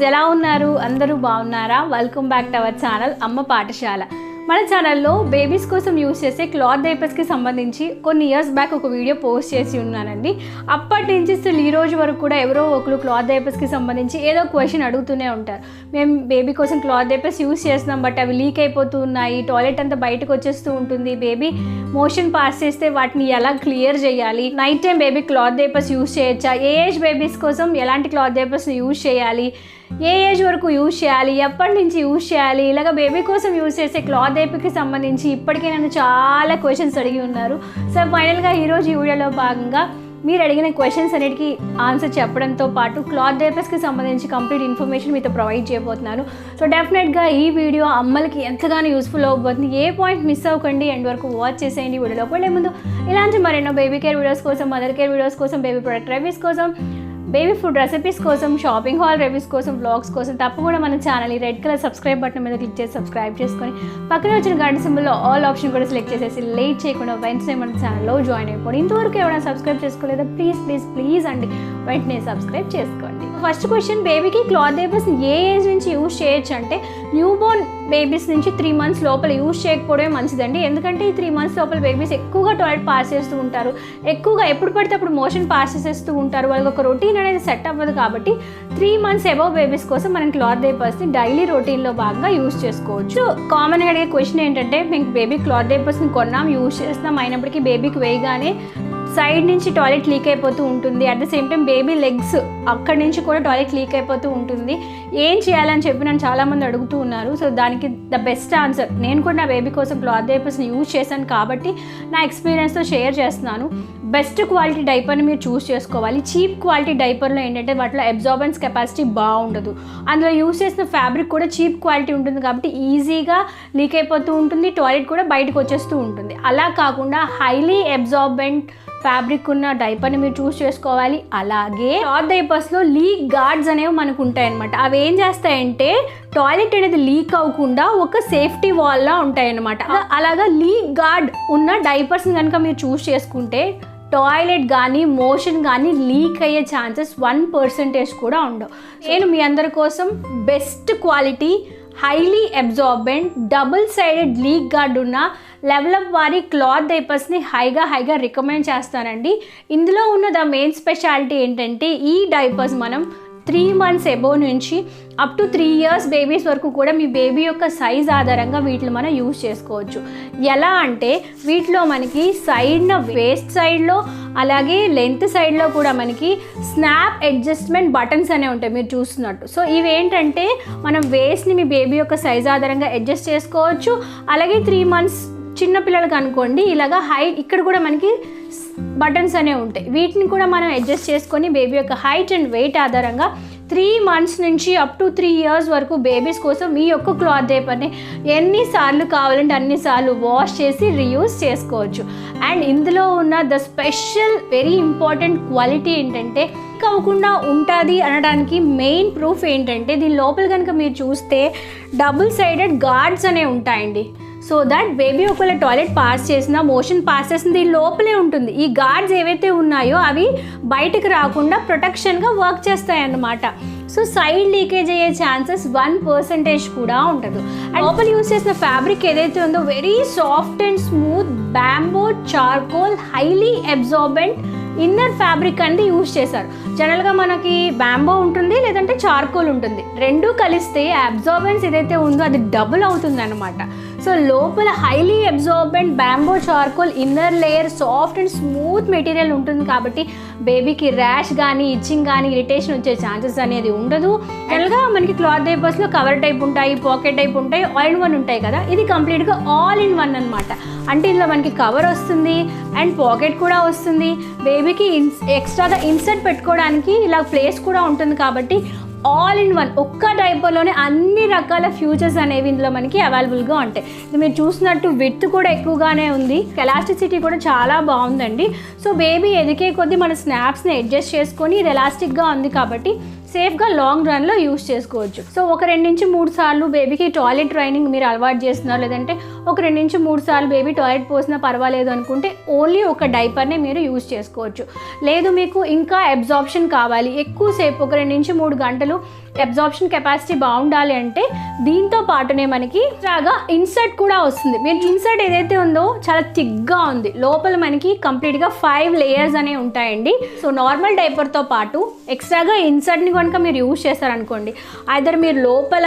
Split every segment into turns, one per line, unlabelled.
ఎలా ఉన్నారు? అందరూ బాగున్నారా? Welcome back to our channel అమ్మ పాఠశాల. మన ఛానల్లో బేబీస్ కోసం యూస్ చేసే క్లాత్ డైపర్స్కి సంబంధించి కొన్ని ఇయర్స్ బ్యాక్ ఒక వీడియో పోస్ట్ చేసి ఉన్నానండి. అప్పటి నుంచి అసలు ఈ రోజు వరకు కూడా ఎవరో ఒకరు క్లాత్ డైపర్స్కి సంబంధించి ఏదో క్వశ్చన్ అడుగుతూనే ఉంటారు. మేము బేబీ కోసం క్లాత్ డైపర్స్ యూస్ చేస్తున్నాం, బట్ అవి లీక్ అయిపోతూ ఉన్నాయి, టాయిలెట్ అంతా బయటకు వచ్చేస్తూ ఉంటుంది, బేబీ మోషన్ పాస్ చేస్తే వాటిని ఎలా క్లియర్ చేయాలి, night time baby cloth diapers use చేయొచ్చా, ఏ ఏజ్ బేబీస్ కోసం ఎలాంటి క్లాత్ డైపర్స్ యూస్ చేయాలి, ఏ ఏజ్ వరకు యూజ్ చేయాలి, ఎప్పటి నుంచి యూజ్ చేయాలి, ఇలాగ బేబీ కోసం యూజ్ చేసే క్లాత్ డైపర్కి సంబంధించి ఇప్పటికే నన్ను చాలా క్వశ్చన్స్ అడిగి ఉన్నారు. సో ఫైనల్గా ఈరోజు ఈ వీడియోలో భాగంగా మీరు అడిగిన క్వశ్చన్స్ అన్నిటికీ ఆన్సర్ చెప్పడంతో పాటు క్లాత్ డైపర్స్కి సంబంధించి కంప్లీట్ ఇన్ఫర్మేషన్ మీతో ప్రొవైడ్ చేయబోతున్నాను. సో డెఫినెట్గా ఈ వీడియో అమ్మలకి ఎంతగానో యూస్ఫుల్ అవ్వబోతుంది. ఏ పాయింట్ మిస్ అవ్వకండి, ఎండ్ వరకు వాచ్ చేసేయండి. వీడియోలోకి వెళ్ళే ముందు ఇలాంటి మరెన్నో బేబీ కేర్ వీడియోస్ కోసం, మదర్ కేర్ వీడియోస్ కోసం, బేబీ ప్రొడక్ట్ రివ్యూస్ కోసం, బేబీ ఫుడ్ రెసిపీస్ కోసం, షాపింగ్ హాల్ రివ్యూస్ కోసం, వ్లాగ్స్ కోసం తప్పకుండా మన ఛానల్ ఈ రెడ్ కలర్ సబ్స్క్రైబ్ బటన్ మీద క్లిక్ చేసి సబ్స్క్రైబ్ చేసుకొని పక్కనే వచ్చిన గంట సింబల్లో ఆల్ ఆప్షన్ కూడా సెలెక్ట్ చేసేసి లేట్ చేయకుండా వెంటనే మన ఛానల్లో జాయిన్ అయిపోండి. ఇంతవరకు ఎవరైనా సబ్స్క్రైబ్ చేసుకోలేదా ప్లీజ్ అండి వెంటనే సబ్స్క్రైబ్ చేసుకోండి. ఫస్ట్ క్వశ్చన్, బేబీకి క్లాత్ డైపర్స్ ఏ ఏజ్ నుంచి యూజ్ చేయొచ్చు అంటే న్యూ బోర్న్ బేబీస్ నుంచి 3 months లోపల యూజ్ చేయకపోవడమే మంచిదండి. ఎందుకంటే ఈ 3 months లోపల బేబీస్ ఎక్కువగా టాయిలెట్ పాస్ చేస్తూ ఉంటారు, ఎక్కువగా ఎప్పుడు పడితే అప్పుడు మోషన్ పాస్ చేసేస్తూ ఉంటారు, వాళ్ళకి ఒక రొటీన్ అనేది సెట్ అవ్వదు. కాబట్టి 3 months అబవ్ బేబీస్ కోసం మనం క్లాత్ డైపర్స్ని డైలీ రొటీన్లో భాగంగా యూజ్ చేసుకోవచ్చు. కామన్గా అడిగే క్వశ్చన్ ఏంటంటే, మేము బేబీ క్లాత్ డైపర్స్ని కొన్నాం, యూజ్ చేస్తున్నాం, అయినప్పటికీ బేబీకి వేయగానే సైడ్ నుంచి టాయిలెట్ లీక్ అయిపోతూ ఉంటుంది, at the same time baby legs అక్కడి నుంచి కూడా టాయిలెట్ లీక్ అయిపోతూ ఉంటుంది, ఏం చేయాలని చెప్పి నన్ను చాలామంది అడుగుతూ ఉన్నారు. సో దానికి ద బెస్ట్ ఆన్సర్, నేను కూడా నా బేబీ కోసం క్లాత్ డైపర్స్ని యూజ్ చేశాను కాబట్టి నా ఎక్స్పీరియన్స్తో షేర్ చేస్తున్నాను. బెస్ట్ క్వాలిటీ డైపర్ని మీరు చూస్ చేసుకోవాలి. చీప్ క్వాలిటీ డైపర్లో ఏంటంటే వాటిలో అబ్జార్బెన్స్ కెపాసిటీ బాగుండదు, అందులో యూజ్ చేసిన ఫ్యాబ్రిక్ కూడా చీప్ క్వాలిటీ ఉంటుంది కాబట్టి ఈజీగా లీక్ అయిపోతూ ఉంటుంది, టాయిలెట్ కూడా బయటకు వచ్చేస్తూ ఉంటుంది. అలా కాకుండా హైలీ అబ్జార్బెంట్ ఫ్యాబ్రిక్ ఉన్న డైపర్ని మీరు చూస్ చేసుకోవాలి. అలాగే క్లాత్ డైపర్స్లో లీక్ గార్డ్స్ అనేవి మనకు ఉంటాయన్నమాట. అవి ఏం చేస్తాయంటే టాయిలెట్ అనేది లీక్ అవ్వకుండా ఒక సేఫ్టీ వాల్లా ఉంటాయన్నమాట. అలాగా లీక్ గార్డ్ ఉన్న డైపర్స్ని కనుక మీరు చూస్ చేసుకుంటే టాయిలెట్ కానీ మోషన్ కానీ లీక్ అయ్యే ఛాన్సెస్ 1% కూడా ఉండవు. నేను మీ అందరి కోసం best quality highly absorbent double sided leak guard ఉన్న లెవెలప్ వారి క్లాత్ డైపర్స్ని హైగా రికమెండ్ చేస్తానండి. ఇందులో ఉన్న ద మెయిన్ స్పెషాలిటీ ఏంటంటే ఈ డైపర్స్ మనం 3 months అబోవ్ నుంచి అప్ టు 3 years బేబీస్ వరకు కూడా మీ బేబీ యొక్క సైజ్ ఆధారంగా వీటిని మనం యూజ్ చేసుకోవచ్చు. ఎలా అంటే వీటిలో మనకి సైడ్న వేస్ట్ సైడ్లో అలాగే లెంత్ సైడ్లో కూడా మనకి స్నాప్ అడ్జస్ట్మెంట్ బటన్స్ అనేవి ఉంటాయి మీరు చూస్తున్నట్టు. సో ఇవి ఏంటంటే మనం వేస్ట్ని మీ బేబీ యొక్క సైజ్ ఆధారంగా అడ్జస్ట్ చేసుకోవచ్చు. అలాగే 3 months చిన్నపిల్లలకి అనుకోండి ఇలాగా హైట్ ఇక్కడ కూడా మనకి బటన్స్ అనేవి ఉంటాయి, వీటిని కూడా మనం అడ్జస్ట్ చేసుకొని బేబీ యొక్క హైట్ అండ్ వెయిట్ ఆధారంగా 3 months నుంచి అప్ టు 3 years వరకు బేబీస్ కోసం మీ యొక్క క్లాత్ డైపర్ని ఎన్నిసార్లు కావాలంటే అన్నిసార్లు వాష్ చేసి రీయూజ్ చేసుకోవచ్చు. అండ్ ఇందులో ఉన్న the special very important quality ఏంటంటే అవ్వకుండా ఉంటుంది అనడానికి మెయిన్ ప్రూఫ్ ఏంటంటే దీని లోపల కనుక మీరు చూస్తే డబుల్ సైడెడ్ గార్డ్స్ అనేవి ఉంటాయండి. సో దట్ బేబీ ఒకవేళ టాయిలెట్ పాస్ చేసినా మోషన్ పాస్ చేసిన దీని లోపలే ఉంటుంది. ఈ గార్డ్స్ ఏవైతే ఉన్నాయో అవి బయటకు రాకుండా ప్రొటెక్షన్గా వర్క్ చేస్తాయన్నమాట. సో సైడ్ లీకేజ్ అయ్యే ఛాన్సెస్ 1% కూడా ఉండదు. అండ్ లోపల యూజ్ చేసిన ఫ్యాబ్రిక్ ఏదైతే ఉందో very soft and smooth bamboo charcoal highly absorbent inner fabric అనేది యూజ్ చేశారు. జనరల్గా మనకి బ్యాంబో ఉంటుంది లేదంటే చార్కోల్ ఉంటుంది, రెండూ కలిస్తే అబ్జార్బెన్స్ ఏదైతే ఉందో అది డబుల్ అవుతుంది అనమాట. సో లోపల highly absorbent bamboo charcoal inner layer soft and smooth material ఉంటుంది కాబట్టి బేబీకి ర్యాష్ కానీ ఇచ్చింగ్ కానీ ఇరిటేషన్ వచ్చే ఛాన్సెస్ అనేది ఉండదు. జనరల్గా మనకి క్లాత్ డైపర్స్లో కవర్ టైప్ ఉంటాయి, పాకెట్ టైప్ ఉంటాయి, ఆల్ ఇన్ వన్ ఉంటాయి కదా, ఇది కంప్లీట్గా ఆల్ ఇన్ వన్ అనమాట. అంటే ఇందులో మనకి కవర్ వస్తుంది అండ్ పాకెట్ కూడా వస్తుంది, బేబీకి ఎక్స్ట్రాగా ఇన్సర్ట్ పెట్టుకోవడానికి ఇలా ప్లేస్ కూడా ఉంటుంది కాబట్టి ఆల్ ఇన్ వన్ ఒక్క డైపర్లోనే అన్ని రకాల ఫ్యూచర్స్ అనేవి ఇందులో మనకి అవైలబుల్గా ఉంటాయి. ఇది మీరు చూసినట్టు విడ్త్ కూడా ఎక్కువగానే ఉంది, ఎలాస్టిసిటీ కూడా చాలా బాగుందండి. సో బేబీ ఎదిగే కొద్దీ మన స్నాప్స్ని అడ్జస్ట్ చేసుకొని ఇది ఎలాస్టిక్గా ఉంది కాబట్టి సేఫ్గా లాంగ్ రన్లో యూస్ చేసుకోవచ్చు. సో ఒక 2 నుంచి 3 సార్లు బేబీకి టాయిలెట్ ట్రైనింగ్ మీరు అలవాటు చేస్తున్నారు, లేదంటే ఒక 2 నుంచి 3 సార్లు బేబీ టాయిలెట్ పోసినా పర్వాలేదు అనుకుంటే ఓన్లీ ఒక డైపర్నే మీరు యూజ్ చేసుకోవచ్చు. లేదు మీకు ఇంకా అబ్జార్ప్షన్ కావాలి, ఎక్కువసేపు ఒక 2 నుంచి 3 గంటలు అబ్జార్ప్షన్ కెపాసిటీ బాగుండాలి అంటే దీంతో పాటునే మనకి ఇలాగా ఇన్సర్ట్ కూడా వస్తుంది. మీరు ఇన్సర్ట్ ఏదైతే ఉందో చాలా థిక్గా ఉంది, లోపల మనకి కంప్లీట్గా 5 లేయర్స్ అనేవి ఉంటాయండి. సో నార్మల్ డైపర్తో పాటు ఎక్స్ట్రాగా ఇన్సర్ట్ని కనుక మీరు యూజ్ చేస్తారనుకోండి, ఐదర్ మీరు లోపల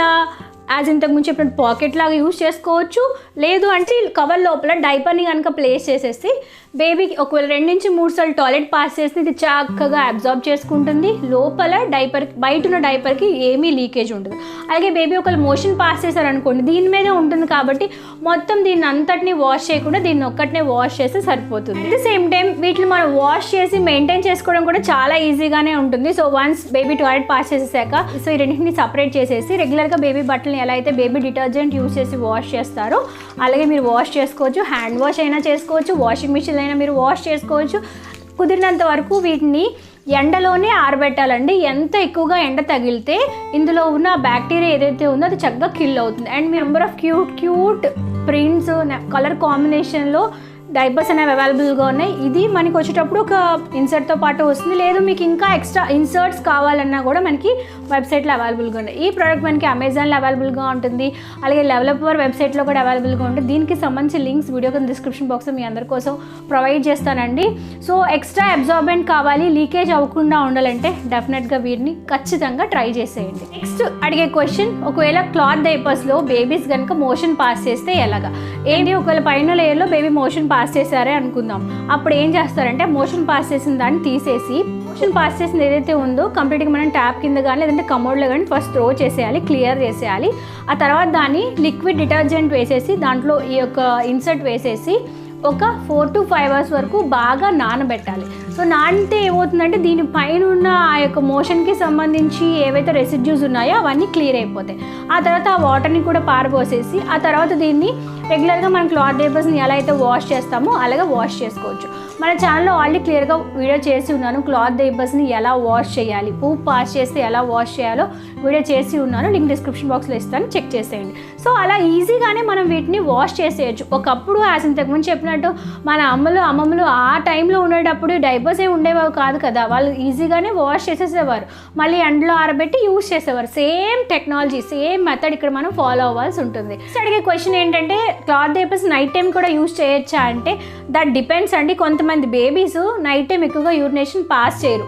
యాజ్ ఇంతకుముందు చెప్పిన పాకెట్ లాగా యూజ్ చేసుకోవచ్చు, లేదు అంటే కవర్ లోపల డైపర్ని కనుక ప్లేస్ చేసేసి బేబీకి ఒకవేళ 2 నుంచి 3 సార్లు టాయిలెట్ పాస్ చేస్తే ఇది చక్కగా అబ్జార్బ్ చేసుకుంటుంది. లోపల డైపర్ బయట ఉన్న డైపర్కి ఏమీ లీకేజ్ ఉండదు. అలాగే బేబీ ఒకవేళ మోషన్ పాస్ చేశారనుకోండి, దీని మీదే ఉంటుంది కాబట్టి మొత్తం దీన్ని అంతటిని వాష్ చేయకుండా దీన్ని ఒక్కటినే వాష్ చేస్తే సరిపోతుంది. అట్ ద సేమ్ టైం వీటిని మనం వాష్ చేసి మెయింటైన్ చేసుకోవడం కూడా చాలా ఈజీగానే ఉంటుంది. So once baby toilet pass చేసేసాక సో ఈ రెండింటిని సపరేట్ చేసేసి రెగ్యులర్గా బేబీ బట్టలని ఎలా అయితే బేబీ డిటర్జెంట్ యూజ్ చేసి వాష్ చేస్తారో అలాగే మీరు వాష్ చేసుకోవచ్చు. హ్యాండ్ వాష్ అయినా చేసుకోవచ్చు, వాషింగ్ మిషన్ అయినా మీరు వాష్ చేసుకోవచ్చు. కుదిరినంత వరకు వీటిని ఎండలోనే ఆరబెట్టాలండి. ఎంత ఎక్కువగా ఎండ తగిలితే ఇందులో ఉన్న బ్యాక్టీరియా ఏదైతే ఉందో అది చక్కగా కిల్ అవుతుంది. And me number of cute prints colour కాంబినేషన్లో డైపర్స్ అనేవి అవైలబుల్గా ఉన్నాయి. ఇది మనకి వచ్చేటప్పుడు ఒక ఇన్సర్ట్తో పాటు వస్తుంది. లేదు మీకు ఇంకా ఎక్స్ట్రా ఇన్సర్ట్స్ కావాలన్నా కూడా మనకి వెబ్సైట్లో అవైలబుల్గా ఉన్నాయి. ఈ ప్రోడక్ట్ మనకి అమెజాన్లో అవైలబుల్గా ఉంటుంది, అలాగే డెవలపర్ వెబ్సైట్లో కూడా అవైలబుల్గా ఉంటుంది. దీనికి సంబంధించి లింక్స్ వీడియో కింద డిస్క్రిప్షన్ బాక్స్లో మీ అందరి కోసం ప్రొవైడ్ చేస్తానండి. సో ఎక్స్ట్రా అబ్జార్బెంట్ కావాలి, లీకేజ్ అవ్వకుండా ఉండాలంటే డెఫినెట్గా వీటిని ఖచ్చితంగా ట్రై చేసేయండి. నెక్స్ట్ అడిగే క్వశ్చన్, ఒకవేళ క్లాత్ డైపర్స్లో బేబీస్ కనుక మోషన్ పాస్ చేస్తే ఎలాగా? ఏంటి ఒకవేళ పైన లేయర్లో బేబీ మోషన్ పాస్ చేశారే అనుకుందాం, అప్పుడు ఏం చేస్తారంటే మోషన్ పాస్ చేసిన దాన్ని తీసేసి మోషన్ పాస్ చేసింది ఏదైతే ఉందో కంప్లీట్గా మనం ట్యాప్ కింద కానీ లేదంటే కమోడ్లో కానీ ఫస్ట్ త్రో చేసేయాలి, క్లియర్ చేసేయాలి. ఆ తర్వాత దాన్ని లిక్విడ్ డిటర్జెంట్ వేసేసి దాంట్లో ఈ యొక్క ఇన్సర్ట్ వేసేసి ఒక 4 to 5 hours వరకు బాగా నానబెట్టాలి. సో నానితే ఏమవుతుందంటే దీనిపైన ఉన్న ఆ యొక్క మోషన్కి సంబంధించి ఏవైతే రెసిడ్యూస్ ఉన్నాయో అవన్నీ క్లియర్ అయిపోతాయి. ఆ తర్వాత ఆ వాటర్ని కూడా పారబోసేసి ఆ తర్వాత దీన్ని రెగ్యులర్గా మనం క్లాత్ డైపర్స్ని ఎలా అయితే వాష్ చేస్తామో అలాగే వాష్ చేసుకోవచ్చు. మన ఛానల్లో ఆల్రెడీ క్లియర్గా వీడియో చేసి ఉన్నాను, క్లాత్ డైపర్స్ని ఎలా వాష్ చేయాలి, పూప్ పాస్ చేస్తే ఎలా వాష్ చేయాలో వీడియో చేసి ఉన్నాను. లింక్ డిస్క్రిప్షన్ బాక్స్లో ఇస్తాను, చెక్ చేసేయండి. సో అలా ఈజీగానే మనం వీటిని వాష్ చేసేయచ్చు. ఒకప్పుడు యాజ్ ఇంతకుముందు చెప్పినట్టు మన అమ్మమ్మలు ఆ టైంలో ఉండేటప్పుడు డైపర్స్ ఏమి ఉండేవారు కాదు కదా, వాళ్ళు ఈజీగానే వాష్ చేసేసేవారు, మళ్ళీ ఎండలో ఆరబెట్టి యూజ్ చేసేవారు. సేమ్ టెక్నాలజీ, సేమ్ మెథడ్ ఇక్కడ మనం ఫాలో అవ్వాల్సి ఉంటుంది. సో అడిగే క్వశ్చన్ ఏంటంటే క్లాత్ డైపర్స్ నైట్ టైం కూడా యూజ్ చేయొచ్చా అంటే దట్ డిపెండ్స్ అండి. కొంతమంది బేబీస్ నైట్ టైం ఎక్కువగా యూరినేషన్ పాస్ చేయరు,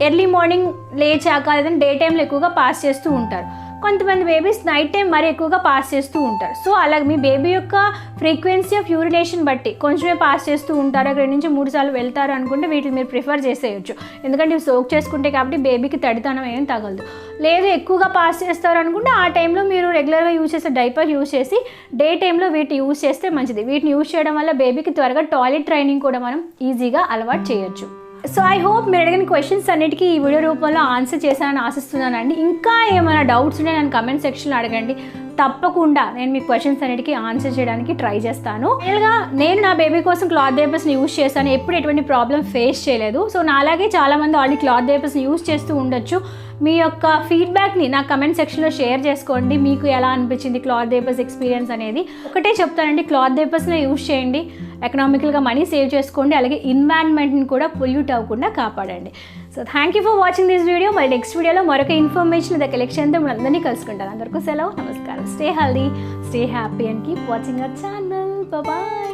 ఎర్లీ మార్నింగ్ లేచాక లేదంటే డే టైంలో ఎక్కువగా పాస్ చేస్తూ ఉంటారు. కొంతమంది బేబీస్ నైట్ టైం మరి ఎక్కువగా పాస్ చేస్తూ ఉంటారు. సో అలాగే మీ బేబీ యొక్క ఫ్రీక్వెన్సీ ఆఫ్ యూరినేషన్ బట్టి కొంచెమే పాస్ చేస్తూ ఉంటారు, 2 నుంచి 3 సార్లు వెళ్తారు అనుకుంటే వీటిని మీరు ప్రిఫర్ చేసేయచ్చు. ఎందుకంటే ఇవి సోక్ చేసుకుంటే కాబట్టి బేబీకి తడితనం ఏం తగలదు. లేదు ఎక్కువగా పాస్ చేస్తారు అనుకుంటే ఆ టైంలో మీరు రెగ్యులర్గా యూజ్ చేసే డైపర్ యూజ్ చేసి డే టైంలో వీటిని యూజ్ చేస్తే మంచిది. వీటిని యూజ్ చేయడం వల్ల బేబీకి త్వరగా టాయిలెట్ ట్రైనింగ్ కూడా మనం ఈజీగా అలవాటు చేయొచ్చు. సో ఐ హోప్ మీరు అడిగిన క్వశ్చన్స్ అన్నిటికీ ఈ వీడియో రూపంలో ఆన్సర్ చేశానని ఆశిస్తున్నానండి. ఇంకా ఏమైనా డౌట్స్ ఉంటే నన్ను కమెంట్ సెక్షన్లో అడగండి, తప్పకుండా నేను మీ క్వశ్చన్స్ అన్నిటికీ ఆన్సర్ చేయడానికి ట్రై చేస్తాను. రియల్గా నేను నా బేబీ కోసం క్లాత్ డైపర్స్ని యూజ్ చేశాను, ఎప్పుడు ఎటువంటి ప్రాబ్లం ఫేస్ చేయలేదు. సో నాలాగే చాలామంది ఆల్రెడీ క్లాత్ డైపర్స్ని యూజ్ చేస్తూ ఉండొచ్చు. మీ యొక్క ఫీడ్బ్యాక్ని నా కమెంట్ సెక్షన్లో షేర్ చేసుకోండి. మీకు ఎలా అనిపించింది క్లాత్ డైపర్స్ ఎక్స్పీరియన్స్ అనేది? ఒకటే చెప్తానండి, క్లాత్ డైపర్స్ని యూజ్ చేయండి, ఎకనామికల్గా మనీ సేవ్ చేసుకోండి, అలాగే ఎన్వైరన్మెంట్ని కూడా పొల్యూట్ అవ్వకుండా కాపాడండి. So thank you for watching this video. మరి నెక్స్ట్ వీడియోలో మరొక ఇన్ఫర్మేషన్ కలెక్షన్తో మన అందరినీ కలుసుకుంటాను. అందరికీ సెలవు, నమస్కారం. Stay healthy, stay happy and keep watching our channel. Bye.